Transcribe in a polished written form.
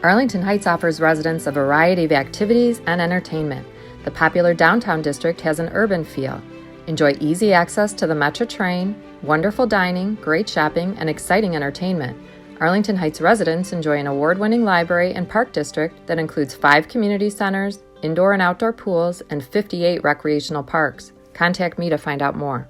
Arlington Heights offers residents a variety of activities and entertainment. The popular downtown district has an urban feel. Enjoy easy access to the Metro train, wonderful dining, great shopping, and exciting entertainment. Arlington Heights residents enjoy an award-winning library and park district that includes 5 community centers, indoor and outdoor pools, and 58 recreational parks. Contact me to find out more.